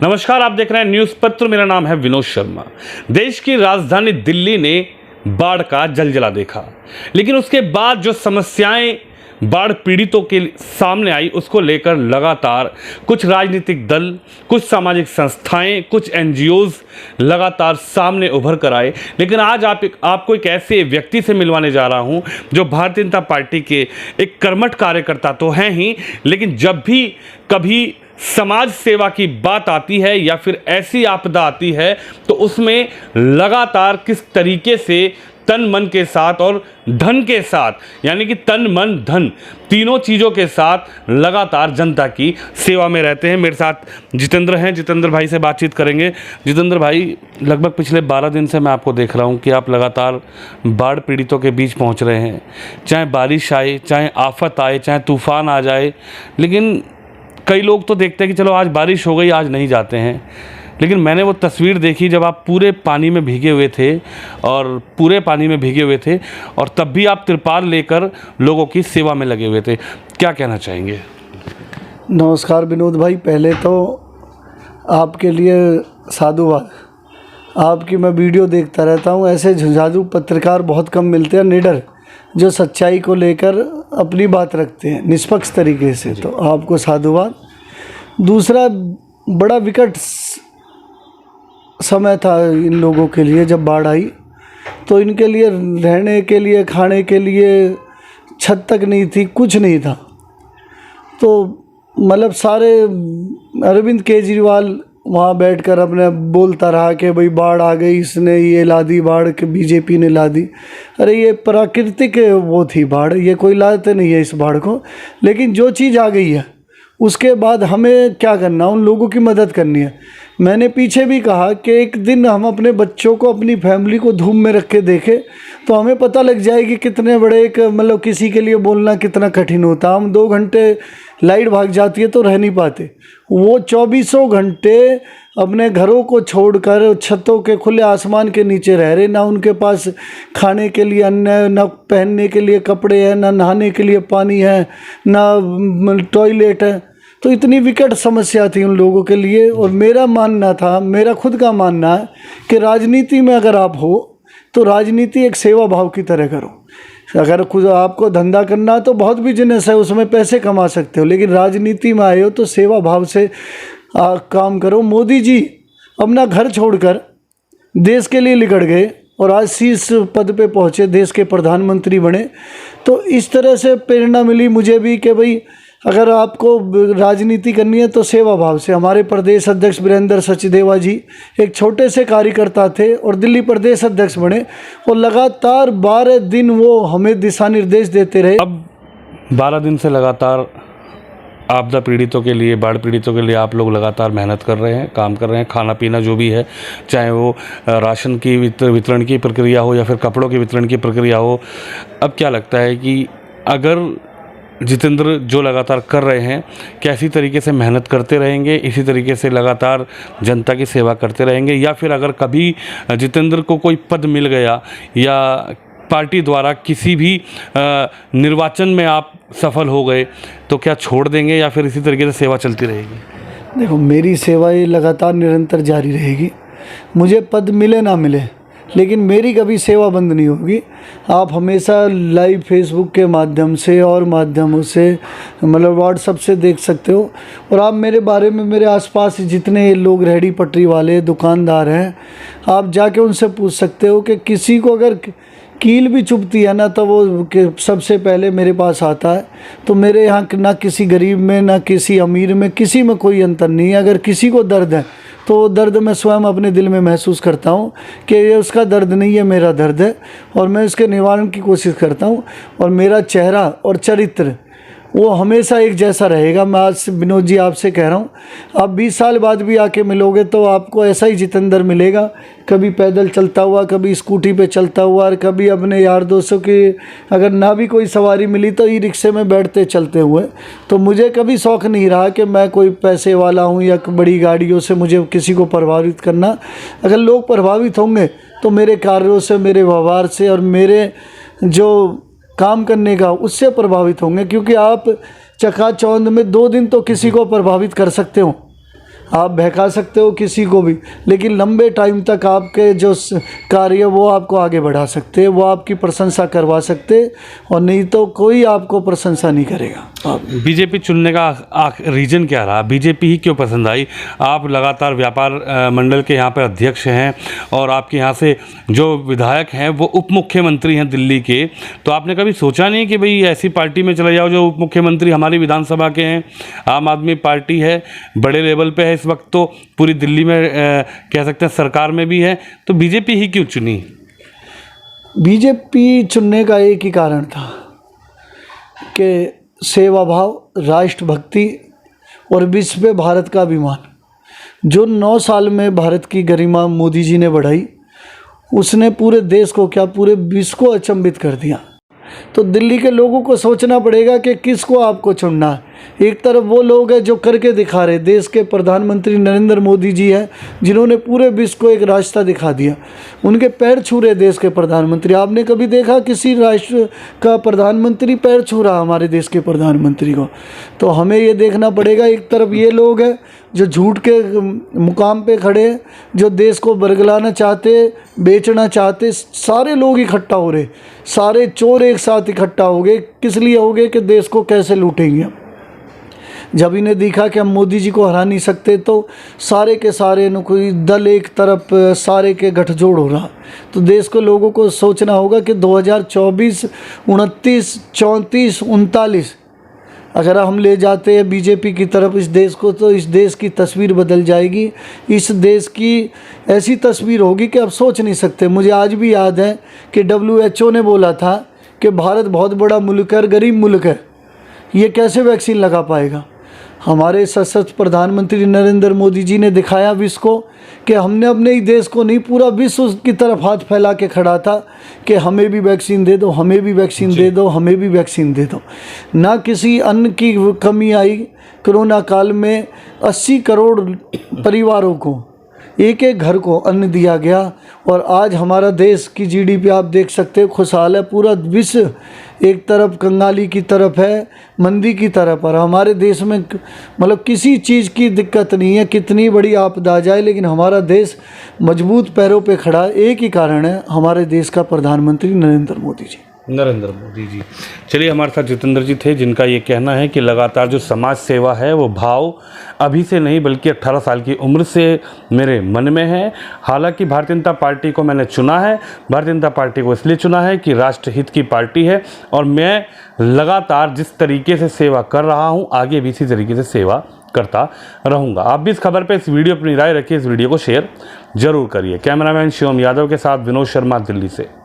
नमस्कार, आप देख रहे हैं न्यूज़ पत्र। मेरा नाम है विनोद शर्मा। देश की राजधानी दिल्ली ने बाढ़ का जलजला देखा, लेकिन उसके बाद जो समस्याएं बाढ़ पीड़ितों के सामने आई उसको लेकर लगातार कुछ राजनीतिक दल, कुछ सामाजिक संस्थाएं, कुछ एनजीओज लगातार सामने उभर कर आए। लेकिन आज आपको एक ऐसे व्यक्ति से मिलवाने जा रहा हूं जो भारतीय जनता पार्टी के एक कर्मठ कार्यकर्ता तो हैं ही, लेकिन जब भी कभी समाज सेवा की बात आती है या फिर ऐसी आपदा आती है तो उसमें लगातार किस तरीके से तन मन के साथ और धन के साथ, यानी कि तन मन धन तीनों चीज़ों के साथ लगातार जनता की सेवा में रहते हैं। मेरे साथ जितेंद्र हैं, जितेंद्र भाई से बातचीत करेंगे। जितेंद्र भाई, लगभग पिछले 12 दिन से मैं आपको देख रहा हूं कि आप लगातार बाढ़ पीड़ितों के बीच पहुंच रहे हैं। चाहे बारिश आए, चाहे आफत आए, चाहे तूफान आ जाए, लेकिन कई लोग तो देखते हैं कि चलो आज बारिश हो गई, आज नहीं जाते हैं। लेकिन मैंने वो तस्वीर देखी जब आप पूरे पानी में भीगे हुए थे और तब भी आप तिरपाल लेकर लोगों की सेवा में लगे हुए थे। क्या कहना चाहेंगे? नमस्कार विनोद भाई, पहले तो आपके लिए साधुवाद। आपकी मैं वीडियो देखता रहता हूँ। ऐसे झुंझारू पत्रकार बहुत कम मिलते हैं, निडर, जो सच्चाई को लेकर अपनी बात रखते हैं निष्पक्ष तरीके से, तो आपको साधुवाद। दूसरा, बड़ा विकट समय था इन लोगों के लिए। जब बाढ़ आई तो इनके लिए रहने के लिए, खाने के लिए छत तक नहीं थी, कुछ नहीं था। तो मतलब सारे अरविंद केजरीवाल वहाँ बैठकर अपने बोलता रहा कि भाई बाढ़ आ गई, इसने ये ला दी बाढ़, के बीजेपी ने ला दी। अरे ये प्राकृतिक वो थी बाढ़, ये कोई लाते नहीं है इस बाढ़ को। लेकिन जो चीज़ आ गई है उसके बाद हमें क्या करना, उन लोगों की मदद करनी है। मैंने पीछे भी कहा कि एक दिन हम अपने बच्चों को, अपनी फैमिली को धूप में रख के देखें तो हमें पता लग जाएगी कितने बड़े एक मतलब किसी के लिए बोलना कितना कठिन होता। हम 2 घंटे लाइट भाग जाती है तो रह नहीं पाते, वो 24 घंटे अपने घरों को छोड़कर छतों के खुले आसमान के नीचे रह रहे। ना उनके पास खाने के लिए अन्न, ना पहनने के लिए कपड़े हैं, ना नहाने के लिए पानी है, ना टॉयलेट है। तो इतनी विकट समस्या थी उन लोगों के लिए। और मेरा मानना था, मेरा खुद का मानना है कि राजनीति में अगर आप हो तो राजनीति एक सेवा भाव की तरह करो। अगर खुद आपको धंधा करना है तो बहुत बिजनेस है, उसमें पैसे कमा सकते हो, लेकिन राजनीति में आए हो तो सेवा भाव से काम करो। मोदी जी अपना घर छोड़कर देश के लिए लिगड़ गए और आज शीर्ष पद पे पहुँचे, देश के प्रधानमंत्री बने। तो इस तरह से प्रेरणा मिली मुझे भी कि भाई अगर आपको राजनीति करनी है तो सेवा भाव से। हमारे प्रदेश अध्यक्ष वीरेंद्र सचदेवा जी एक छोटे से कार्यकर्ता थे और दिल्ली प्रदेश अध्यक्ष बने और लगातार 12 दिन वो हमें दिशा निर्देश देते रहे। अब 12 दिन से लगातार आपदा पीड़ितों के लिए, बाढ़ पीड़ितों के लिए आप लोग लगातार मेहनत कर रहे हैं, काम कर रहे हैं। खाना पीना जो भी है, चाहे वो राशन की वितरण की प्रक्रिया हो या फिर कपड़ों के वितरण की प्रक्रिया हो, अब क्या लगता है कि अगर जितेंद्र जो लगातार कर रहे हैं, कैसी तरीके से मेहनत करते रहेंगे, इसी तरीके से लगातार जनता की सेवा करते रहेंगे, या फिर अगर कभी जितेंद्र को कोई पद मिल गया या पार्टी द्वारा किसी भी निर्वाचन में आप सफल हो गए तो क्या छोड़ देंगे या फिर इसी तरीके से सेवा चलती रहेगी? देखो, मेरी सेवा ये लगातार निरंतर जारी रहेगी। मुझे पद मिले ना मिले, लेकिन मेरी कभी सेवा बंद नहीं होगी। आप हमेशा लाइव फेसबुक के माध्यम से और माध्यमों से, मतलब व्हाट्सएप से देख सकते हो। और आप मेरे बारे में, मेरे आसपास जितने लोग रेहड़ी पटरी वाले दुकानदार हैं, आप जाके उनसे पूछ सकते हो कि किसी को अगर कील भी चुभती है ना तो वो सबसे पहले मेरे पास आता है। तो मेरे यहाँ ना किसी गरीब में, ना किसी अमीर में, किसी में कोई अंतर नहीं है। अगर किसी को दर्द है तो वो दर्द मैं स्वयं अपने दिल में महसूस करता हूँ कि ये उसका दर्द नहीं है, मेरा दर्द है, और मैं इसके निवारण की कोशिश करता हूँ। और मेरा चेहरा और चरित्र वो हमेशा एक जैसा रहेगा। मैं आज विनोद जी आपसे कह रहा हूँ, आप 20 साल बाद भी आके मिलोगे तो आपको ऐसा ही जितेंद्र मिलेगा, कभी पैदल चलता हुआ, कभी स्कूटी पे चलता हुआ, और कभी अपने यार दोस्तों की अगर ना भी कोई सवारी मिली तो ई रिक्शे में बैठते चलते हुए। तो मुझे कभी शौक़ नहीं रहा कि मैं कोई पैसे वाला हूँ या बड़ी गाड़ियों से मुझे किसी को प्रभावित करना। अगर लोग प्रभावित होंगे तो मेरे कार्यों से, मेरे व्यवहार से और मेरे जो काम करने का उससे प्रभावित होंगे। क्योंकि आप चकाचौंध में 2 दिन तो किसी को प्रभावित कर सकते हो। आप बहका सकते हो किसी को भी, लेकिन लंबे टाइम तक आपके जो कार्य वो आपको आगे बढ़ा सकते हैं, वो आपकी प्रशंसा करवा सकते, और नहीं तो कोई आपको प्रशंसा नहीं करेगा। बीजेपी चुनने का रीजन क्या रहा? बीजेपी ही क्यों पसंद आई? आप लगातार व्यापार मंडल के यहाँ पर अध्यक्ष हैं और आपके यहाँ से जो विधायक हैं वो उप मुख्यमंत्री हैं दिल्ली के, तो आपने कभी सोचा नहीं कि भाई ऐसी पार्टी में चले जाओ जो उप मुख्यमंत्री हमारी विधानसभा के हैं? आम आदमी पार्टी है, बड़े लेवल पे है इस वक्त, तो पूरी दिल्ली में कह सकते हैं सरकार में भी है, तो बीजेपी ही क्यों चुनी? बीजेपी चुनने का एक ही कारण था कि सेवा भाव, राष्ट्रभक्ति और विश्व पे भारत का अभिमान। जो 9 साल में भारत की गरिमा मोदी जी ने बढ़ाई, उसने पूरे देश को क्या, पूरे विश्व को अचंभित कर दिया। तो दिल्ली के लोगों को सोचना पड़ेगा कि किसको आपको चुनना है। एक तरफ वो लोग हैं जो करके दिखा रहे, देश के प्रधानमंत्री नरेंद्र मोदी जी हैं जिन्होंने पूरे विश्व को एक रास्ता दिखा दिया, उनके पैर छू रहे देश के प्रधानमंत्री। आपने कभी देखा किसी राष्ट्र का प्रधानमंत्री पैर छू रहा हमारे देश के प्रधानमंत्री को? तो हमें ये देखना पड़ेगा, एक तरफ ये लोग हैं जो झूठ के मुकाम पे खड़े हैं, जो देश को बरगलाना चाहते, बेचना चाहते, सारे लोग इकट्ठा हो रहे, सारे चोर एक साथ इकट्ठा हो गए। किस लिए हो गए? कि देश को कैसे लूटेंगे। जब इन्हें देखा कि हम मोदी जी को हरा नहीं सकते, तो सारे के सारे कोई दल एक तरफ, सारे के गठजोड़ हो रहा। तो देश को लोगों को सोचना होगा कि 2024, 29, 34, 39 अगर हम ले जाते हैं बीजेपी की तरफ इस देश को, तो इस देश की तस्वीर बदल जाएगी। इस देश की ऐसी तस्वीर होगी कि आप सोच नहीं सकते। मुझे आज भी याद है कि WHO ने बोला था कि भारत बहुत बड़ा मुल्क है, गरीब मुल्क है, ये कैसे वैक्सीन लगा पाएगा। हमारे सशक्त प्रधानमंत्री नरेंद्र मोदी जी ने दिखाया विश्व को कि हमने अपने ही देश को नहीं, पूरा विश्व की तरफ हाथ फैला के खड़ा था कि हमें भी वैक्सीन दे दो, हमें भी वैक्सीन दे दो, हमें भी वैक्सीन दे दो। ना किसी अन्न की कमी आई। कोरोना काल में 80 करोड़ परिवारों को, एक एक घर को अन्न दिया गया, और आज हमारा देश की GDP आप देख सकते हो खुशहाल है। पूरा विश्व एक तरफ कंगाली की तरफ है, मंदी की तरफ, और हमारे देश में मतलब किसी चीज़ की दिक्कत नहीं है। कितनी बड़ी आपदा आ जाए, लेकिन हमारा देश मजबूत पैरों पे खड़ा है। एक ही कारण है, हमारे देश का प्रधानमंत्री नरेंद्र मोदी जी। नरेंद्र मोदी जी। चलिए, हमारे साथ जितेंद्र जी थे, जिनका ये कहना है कि लगातार जो समाज सेवा है वो भाव अभी से नहीं बल्कि 18 साल की उम्र से मेरे मन में है। हालांकि भारतीय जनता पार्टी को मैंने चुना है, भारतीय जनता पार्टी को इसलिए चुना है कि राष्ट्रहित की पार्टी है, और मैं लगातार जिस तरीके से सेवा कर रहा हूँ आगे भी इसी तरीके से सेवा करता रहूँगा। आप भी इस खबर पर इस वीडियो अपनी राय रखिए, इस वीडियो को शेयर जरूर करिए। कैमरामैन शिवम यादव के साथ विनोद शर्मा, दिल्ली से।